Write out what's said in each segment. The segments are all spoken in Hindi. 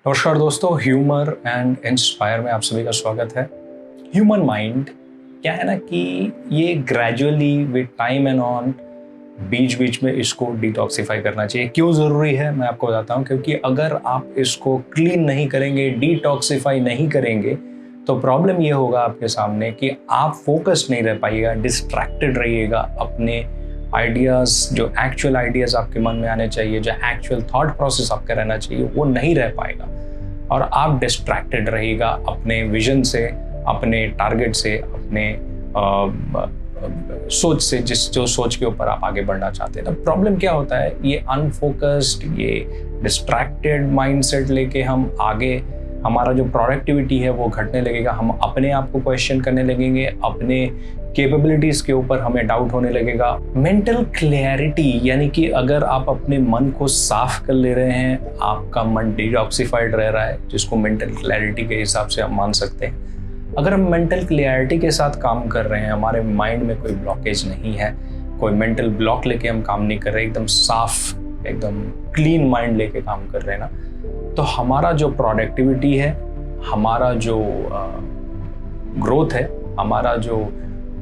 नमस्कार दोस्तों, ह्यूमर एंड इंस्पायर में आप सभी का स्वागत है। ह्यूमन माइंड क्या है ना कि ये gradually with time and on बीच बीच में इसको डिटॉक्सिफाई करना चाहिए। क्यों ज़रूरी है मैं आपको बताता हूँ, क्योंकि अगर आप इसको क्लीन नहीं करेंगे, डिटॉक्सिफाई नहीं करेंगे, तो प्रॉब्लम ये होगा आपके सामने कि आप फोकस नहीं रह पाइएगा, डिस्ट्रैक्टेड रहिएगा। अपने आइडियाज़, जो एक्चुअल आइडियाज़ आपके मन में आने चाहिए, जो एक्चुअल थॉट प्रोसेस आपका रहना चाहिए, वो नहीं रह पाएगा और आप डिस्ट्रैक्टेड रहिएगा अपने विजन से, अपने टारगेट से, अपने सोच से, जो सोच के ऊपर आप आगे बढ़ना चाहते हैं। तो प्रॉब्लम क्या होता है, ये अनफोकस्ड, ये डिस्ट्रैक्टेड माइंडसेट लेके हम आगे, हमारा जो प्रोडक्टिविटी है वो घटने लगेगा। हम अपने आप को क्वेश्चन करने लगेंगे, अपने कैपेबिलिटीज के ऊपर हमें डाउट होने लगेगा। मेंटल क्लैरिटी, यानी कि अगर आप अपने मन को साफ कर ले रहे हैं, आपका मन डिटॉक्सिफाइड रह रहा है, जिसको मेंटल क्लैरिटी के हिसाब से हम मान सकते हैं। अगर हम मेंटल क्लैरिटी के साथ काम कर रहे हैं, हमारे माइंड में कोई ब्लॉकेज नहीं है, कोई मेंटल ब्लॉक लेके हम काम नहीं कर रहे, एकदम साफ, एकदम क्लीन माइंड लेके काम कर रहे हैं ना, तो हमारा जो प्रोडक्टिविटी है, हमारा जो ग्रोथ है, हमारा जो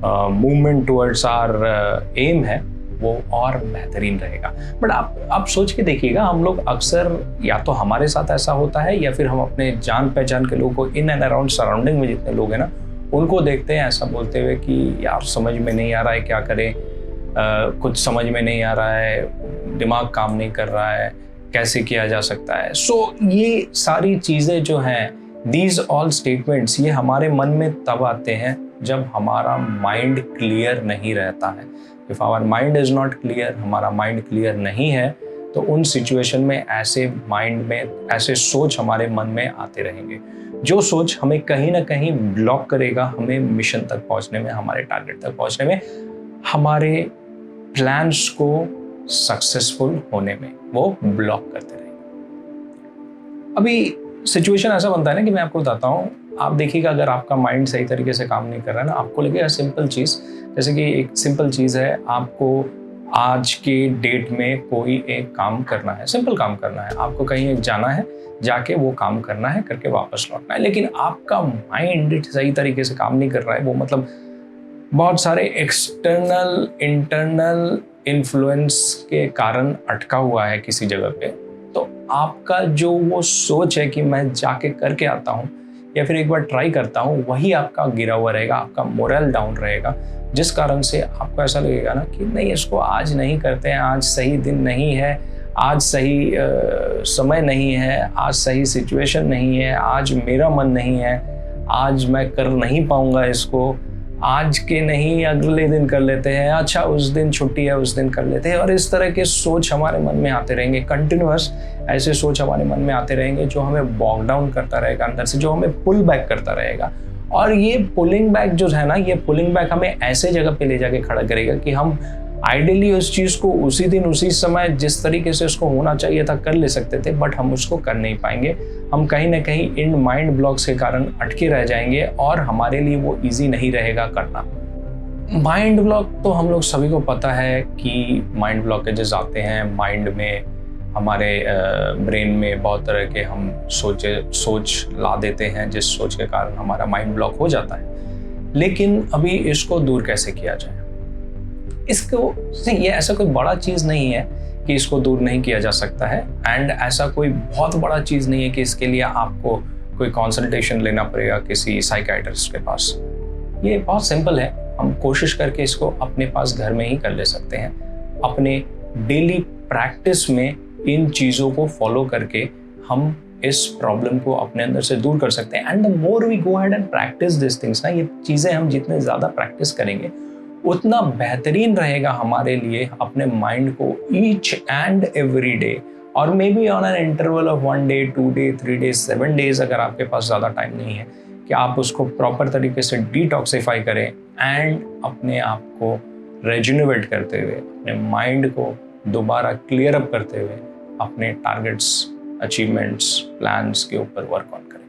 मूवमेंट टुवर्ड्स आवर एम है, वो और बेहतरीन रहेगा। बट आप सोच के देखिएगा, हम लोग अक्सर, या तो हमारे साथ ऐसा होता है या फिर हम अपने जान पहचान के लोगों को, इन एंड अराउंड सराउंडिंग में जितने लोग हैं ना, उनको देखते हैं ऐसा बोलते हुए कि यार समझ में नहीं आ रहा है, क्या करें, कुछ समझ में नहीं आ रहा है, दिमाग काम नहीं कर रहा है, कैसे किया जा सकता है। सो ये सारी चीज़ें जो हैं, दीज ऑल स्टेटमेंट्स, ये हमारे मन में तब आते हैं जब हमारा माइंड क्लियर नहीं रहता है। If our mind is not clear, हमारा माइंड क्लियर नहीं है, तो उन सिचुएशन में ऐसे माइंड में ऐसे सोच हमारे मन में आते रहेंगे, जो सोच हमें कहीं ना कहीं ब्लॉक करेगा, हमें मिशन तक पहुंचने में, हमारे टारगेट तक पहुंचने में, हमारे प्लान्स को सक्सेसफुल होने में वो ब्लॉक करते रहेंगे। अभी सिचुएशन ऐसा बनता है ना कि मैं आपको बताता हूँ, आप देखिएगा, अगर आपका माइंड सही तरीके से काम नहीं कर रहा है ना, आपको लगेगा सिंपल चीज़, जैसे कि एक सिंपल चीज़ है, आपको आज के डेट में कोई एक काम करना है, सिंपल काम करना है, आपको कहीं एक जाना है, जाके वो काम करना है, करके वापस लौटना है, लेकिन आपका माइंड सही तरीके से काम नहीं कर रहा है। वो मतलब बहुत सारे एक्सटर्नल इंटरनल इन्फ्लुएंस के कारण अटका हुआ है किसी जगह पे, तो आपका जो वो सोच है कि मैं जाके करके आता हूँ या फिर एक बार ट्राई करता हूँ, वही आपका गिरा हुआ रहेगा, आपका मोरल डाउन रहेगा, जिस कारण से आपको ऐसा लगेगा ना कि नहीं, इसको आज नहीं करते हैं, आज सही दिन नहीं है, आज सही समय नहीं है, आज सही सिचुएशन नहीं है, आज मेरा मन नहीं है, आज मैं कर नहीं पाऊंगा इसको, आज के नहीं अगले दिन कर लेते हैं, अच्छा उस दिन छुट्टी है उस दिन कर लेते हैं। और इस तरह के सोच हमारे मन में आते रहेंगे, कंटिन्यूअस ऐसे सोच हमारे मन में आते रहेंगे, जो हमें बॉग डाउन करता रहेगा अंदर से, जो हमें पुल बैक करता रहेगा। और ये पुलिंग बैक जो है ना, ये पुलिंग बैक हमें ऐसे जगह पे ले जाके खड़ा करेगा कि हम आइडियली उस चीज़ को उसी दिन उसी समय जिस तरीके से उसको होना चाहिए था कर ले सकते थे, बट हम उसको कर नहीं पाएंगे। हम कहीं ना कहीं इन माइंड ब्लॉक्स के कारण अटके रह जाएंगे और हमारे लिए वो इजी नहीं रहेगा करना। माइंड ब्लॉक तो हम लोग सभी को पता है कि माइंड ब्लॉकेजेस आते हैं माइंड में, हमारे ब्रेन में बहुत तरह के हम सोच ला देते हैं, जिस सोच के कारण हमारा माइंड ब्लॉक हो जाता है। लेकिन अभी इसको दूर कैसे किया जाए, इसको ये ऐसा कोई बड़ा चीज़ नहीं है कि इसको दूर नहीं किया जा सकता है, एंड ऐसा कोई बहुत बड़ा चीज़ नहीं है कि इसके लिए आपको कोई कंसल्टेशन लेना पड़ेगा किसी साइकियाट्रिस्ट के पास। ये बहुत सिंपल है, हम कोशिश करके इसको अपने पास घर में ही कर ले सकते हैं। अपने डेली प्रैक्टिस में इन चीज़ों को फॉलो करके हम इस प्रॉब्लम को अपने अंदर से दूर कर सकते हैं। And the more we go ahead and practice this things ना, ये चीज़ें हम जितने ज़्यादा प्रैक्टिस करेंगे उतना बेहतरीन रहेगा हमारे लिए, अपने माइंड को ईच एंड एवरी डे, और may be on an interval of 1 day 2 day 3 days 7 days, अगर आपके पास ज़्यादा टाइम नहीं है, कि आप उसको प्रॉपर तरीके से डिटॉक्सिफाई करें एंड अपने आप को रेजुनेट करते हुए, अपने माइंड को दोबारा क्लियर अप करते हुए अपने टारगेट्स, अचीवमेंट्स, प्लान्स के ऊपर वर्क ऑन करें।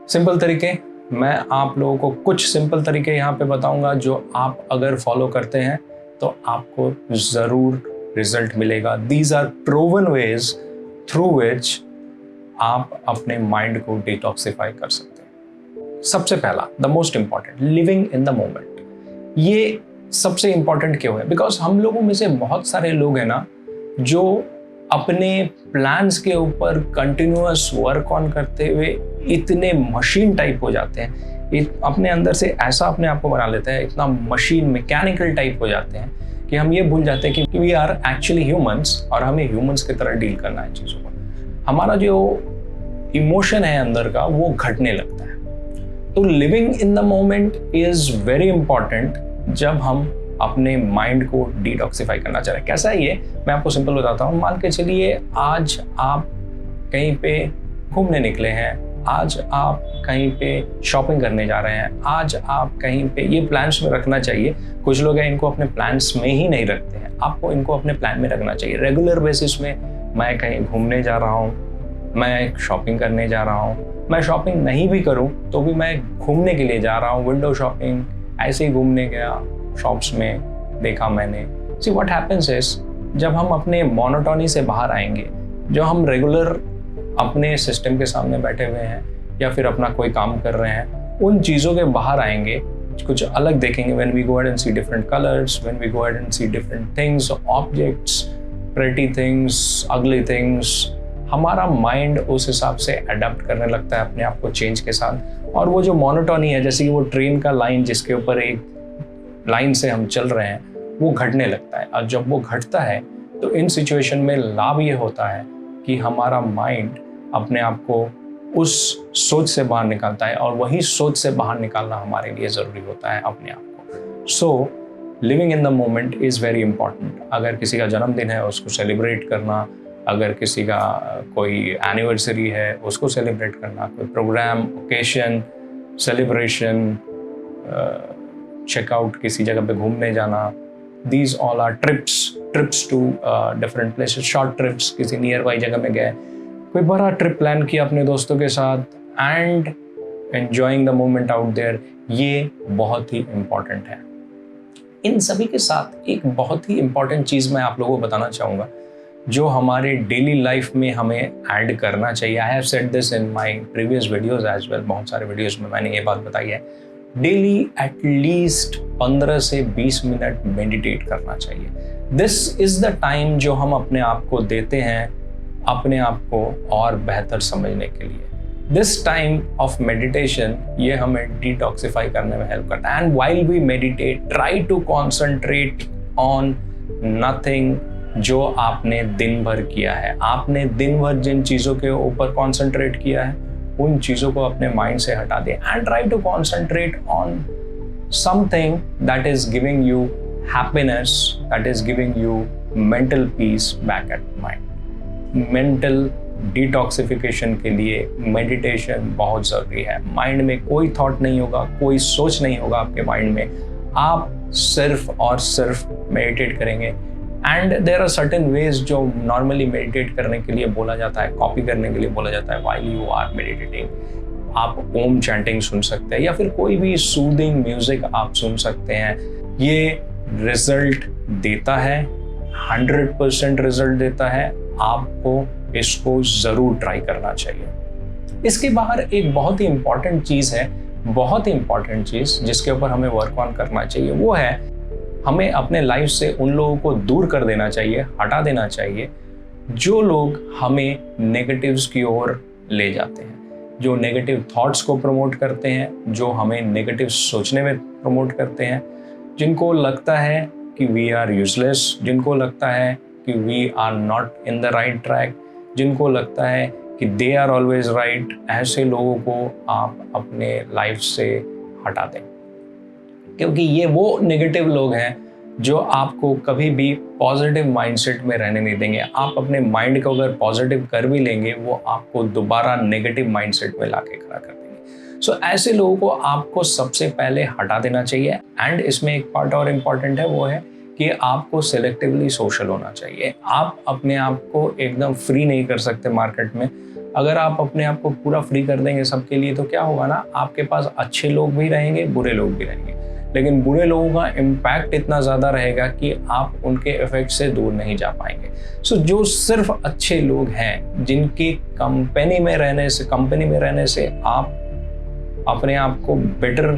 सिंपल तरीके, मैं आप लोगों को कुछ सिंपल तरीके यहाँ पे बताऊंगा, जो आप अगर फॉलो करते हैं तो आपको ज़रूर रिजल्ट मिलेगा। These are proven ways through which आप अपने माइंड को डिटॉक्सिफाई कर सकते हैं। सबसे पहला, the most important, living in the moment. ये सबसे इंपॉर्टेंट क्यों है? बिकॉज हम लोगों में से बहुत सारे लोग हैं ना जो अपने प्लान्स के ऊपर कंटिन्यूअस वर्क ऑन करते हुए इतने मशीन टाइप हो जाते हैं, अपने अंदर से ऐसा अपने आप को बना लेते हैं, इतना मशीन मैकेनिकल टाइप हो जाते हैं कि हम ये भूल जाते हैं कि वी आर एक्चुअली ह्यूमंस और हमें ह्यूमंस की तरह डील करना है चीज़ों को। हमारा जो इमोशन है अंदर का वो घटने लगता है। तो living in the moment is very important जब हम अपने माइंड को डिटॉक्सिफाई करना चाह रहे हैं। कैसा है ये, मैं आपको सिंपल बताता हूँ। मान के चलिए आज आप कहीं पे घूमने निकले हैं, आज आप कहीं पे शॉपिंग करने जा रहे हैं, आज आप कहीं पे, ये प्लान्स में रखना चाहिए। कुछ लोग हैं इनको अपने प्लान्स में ही नहीं रखते हैं, आपको इनको अपने प्लान में रखना चाहिए। रेगुलर बेसिस में मैं कहीं घूमने जा रहा हूँ, मैं शॉपिंग करने जा रहा हूँ, मैं शॉपिंग नहीं भी करूँ तो भी मैं घूमने के लिए जा रहा हूँ, विंडो शॉपिंग, ऐसे ही घूमने गया, शॉप्स में देखा मैंने। सी व्हाट हैपेंस इज, जब हम अपने मोनोटोनी से बाहर आएंगे, जो हम रेगुलर अपने सिस्टम के सामने बैठे हुए हैं या फिर अपना कोई काम कर रहे हैं, उन चीज़ों के बाहर आएंगे, कुछ अलग देखेंगे। When we go ahead and see different colours, when we go ahead and see different things, objects, pretty things, ugly things, हमारा माइंड उस हिसाब से अडेप्ट करने लगता है अपने आप को चेंज के साथ। और वो जो मोनोटोनी है, जैसे कि वो ट्रेन का लाइन जिसके ऊपर एक लाइन से हम चल रहे हैं, वो घटने लगता है। और जब वो घटता है तो इन सिचुएशन में लाभ ये होता है कि हमारा माइंड अपने आप को उस सोच से बाहर निकालता है, और वही सोच से बाहर निकालना हमारे लिए ज़रूरी होता है अपने आप को। So living in the moment is very important. अगर किसी का जन्मदिन है उसको सेलिब्रेट करना, अगर किसी का कोई एनिवर्सरी है उसको सेलिब्रेट करना, कोई प्रोग्राम, ओकेशन, सेलिब्रेशन, चेकआउट, किसी जगह पे घूमने जाना, these all are trips to different places, short trips, किसी नियर बाई जगह में गए, कोई बड़ा ट्रिप प्लान किया अपने दोस्तों के साथ, and enjoying the moment out there, ये बहुत ही इम्पॉर्टेंट है। इन सभी के साथ एक बहुत ही इम्पॉर्टेंट चीज़ मैं आप लोगों को बताना चाहूँगा जो हमारे डेली लाइफ में हमें ऐड करना चाहिए। I have said this in my previous videos as well, बहुत सारे वीडियोस में मैंने ये बात बताई है। डेली एटलीस्ट 15 से 20 मिनट मेडिटेट करना चाहिए। दिस इज द टाइम जो हम अपने आप को देते हैं अपने आप को और बेहतर समझने के लिए। दिस टाइम ऑफ मेडिटेशन ये हमें डिटॉक्सिफाई करने में हेल्प करता है। And while we meditate, try to concentrate on nothing जो आपने दिन भर किया है। आपने दिन भर जिन चीज़ों के ऊपर कॉन्सेंट्रेट किया है उन चीज़ों को अपने माइंड से हटा दें, and try to concentrate on something that is giving you happiness, that is giving you mental peace back at mind. Mental detoxification के लिए मेडिटेशन बहुत ज़रूरी है। माइंड में कोई थॉट नहीं होगा, कोई सोच नहीं होगा आपके माइंड में, आप सिर्फ और सिर्फ मेडिटेट करेंगे। And there are certain ways जो नॉर्मली मेडिटेट करने के लिए बोला जाता है, कॉपी करने के लिए बोला जाता है। व्हाइल यू आर मेडिटेटिंग आप ओम चैंटिंग सुन सकते हैं या फिर कोई भी सूदिंग म्यूजिक आप सुन सकते हैं। ये रिजल्ट देता है, 100% रिजल्ट देता है। आपको इसको ज़रूर ट्राई करना चाहिए। इसके बाहर एक बहुत ही इंपॉर्टेंट चीज़ है, बहुत ही इंपॉर्टेंट चीज़ जिसके ऊपर हमें वर्क ऑन करना चाहिए, वो है हमें अपने लाइफ से उन लोगों को दूर कर देना चाहिए, हटा देना चाहिए जो लोग हमें नेगेटिव्स की ओर ले जाते हैं, जो नेगेटिव थॉट्स को प्रमोट करते हैं, जो हमें नेगेटिव सोचने में प्रमोट करते हैं, जिनको लगता है कि वी आर यूजलेस, जिनको लगता है कि we are not in the right track, जिनको लगता है कि दे आर ऑलवेज राइट। ऐसे लोगों को आप अपने लाइफ से हटा दें, क्योंकि ये वो नेगेटिव लोग हैं जो आपको कभी भी पॉजिटिव माइंडसेट में रहने नहीं देंगे। आप अपने माइंड को अगर पॉजिटिव कर भी लेंगे, वो आपको दोबारा नेगेटिव माइंडसेट में लाके खड़ा कर देंगे। सो ऐसे लोगों को आपको सबसे पहले हटा देना चाहिए। एंड इसमें एक पार्ट और इम्पॉर्टेंट है, वो है कि आपको सिलेक्टिवली सोशल होना चाहिए। आप अपने आप को एकदम फ्री नहीं कर सकते मार्केट में। अगर आप अपने आप को पूरा फ्री कर देंगे सबके लिए, तो क्या होगा ना, आपके पास अच्छे लोग भी रहेंगे, बुरे लोग भी रहेंगे। लेकिन बुरे लोगों का इम्पैक्ट इतना ज़्यादा रहेगा कि आप उनके इफेक्ट से दूर नहीं जा पाएंगे। सो जो सिर्फ अच्छे लोग हैं, जिनकी कंपनी में रहने से आप अपने आप को बेटर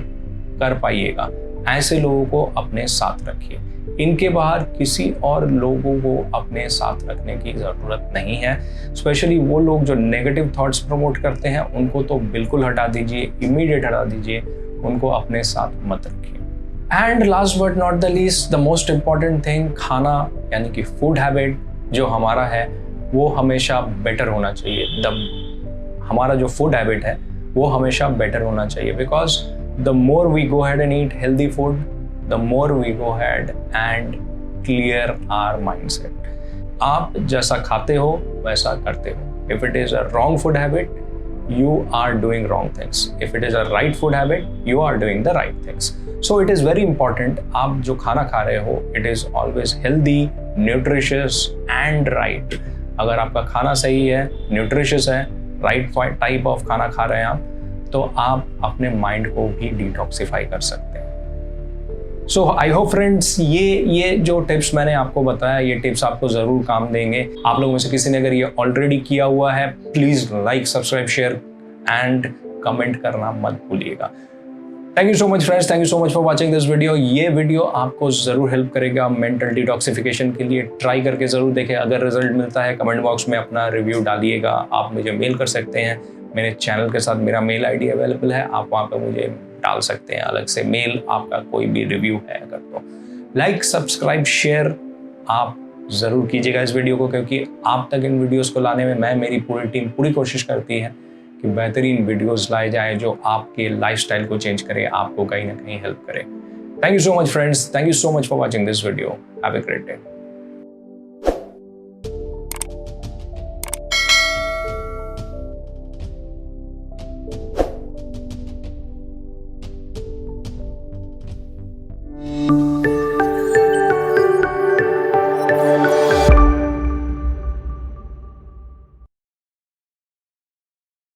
कर पाइएगा, ऐसे लोगों को अपने साथ रखिए। इनके बाहर किसी और लोगों को अपने साथ रखने की ज़रूरत नहीं है। स्पेशली वो लोग जो नेगेटिव थॉट्स प्रमोट करते हैं, उनको तो बिल्कुल हटा दीजिए, इमीडिएट हटा दीजिए, उनको अपने साथ मत रखिए। And last but not the least, the most important thing, खाना यानी कि फूड हैबिट जो हमारा है वो हमेशा बेटर होना चाहिए। हमारा जो फूड हैबिट है वो हमेशा बेटर होना चाहिए, because the more we go ahead and eat healthy food, the more we go ahead and clear our mindset. आप जैसा खाते हो वैसा करते हो। If it is a wrong food habit, you are doing wrong things. If it is a right food habit, you are doing the right things. So it is very important, आप जो खाना खा रहे हो, it is always healthy, nutritious and right. अगर आपका खाना सही है, nutritious है, right type of खाना खा रहे हैं आप, तो आप अपने माइंड को भी डिटॉक्सिफाई कर सकते हैं। सो आई होप फ्रेंड्स, ये जो टिप्स मैंने आपको बताया, ये टिप्स आपको ज़रूर काम देंगे। आप लोगों में से किसी ने अगर ये ऑलरेडी किया हुआ है, please like, subscribe, share and comment करना मत भूलिएगा। Thank you so much friends, thank you so much for watching this video. ये वीडियो आपको ज़रूर हेल्प करेगा मेंटल डिटॉक्सिफिकेशन के लिए। ट्राई करके ज़रूर देखें। अगर रिजल्ट मिलता है, कमेंट बॉक्स में अपना रिव्यू डालिएगा। आप मुझे मेल कर सकते हैं, मेरे चैनल के साथ मेरा मेल आईडी अवेलेबल है, आप वहाँ पे मुझे डाल सकते हैं अलग से मेल, आपका कोई भी रिव्यू है अगर तो। लाइक, सब्सक्राइब, शेयर आप ज़रूर कीजिएगा इस वीडियो को, क्योंकि आप तक इन वीडियोस को लाने में मेरी पूरी टीम पूरी कोशिश करती है कि बेहतरीन वीडियोस लाए जाए जो आपके लाइफस्टाइल को चेंज करे, आपको कहीं ना कहीं हेल्प करे। Thank you so much friends, thank you so much for watching this video. Have a great day.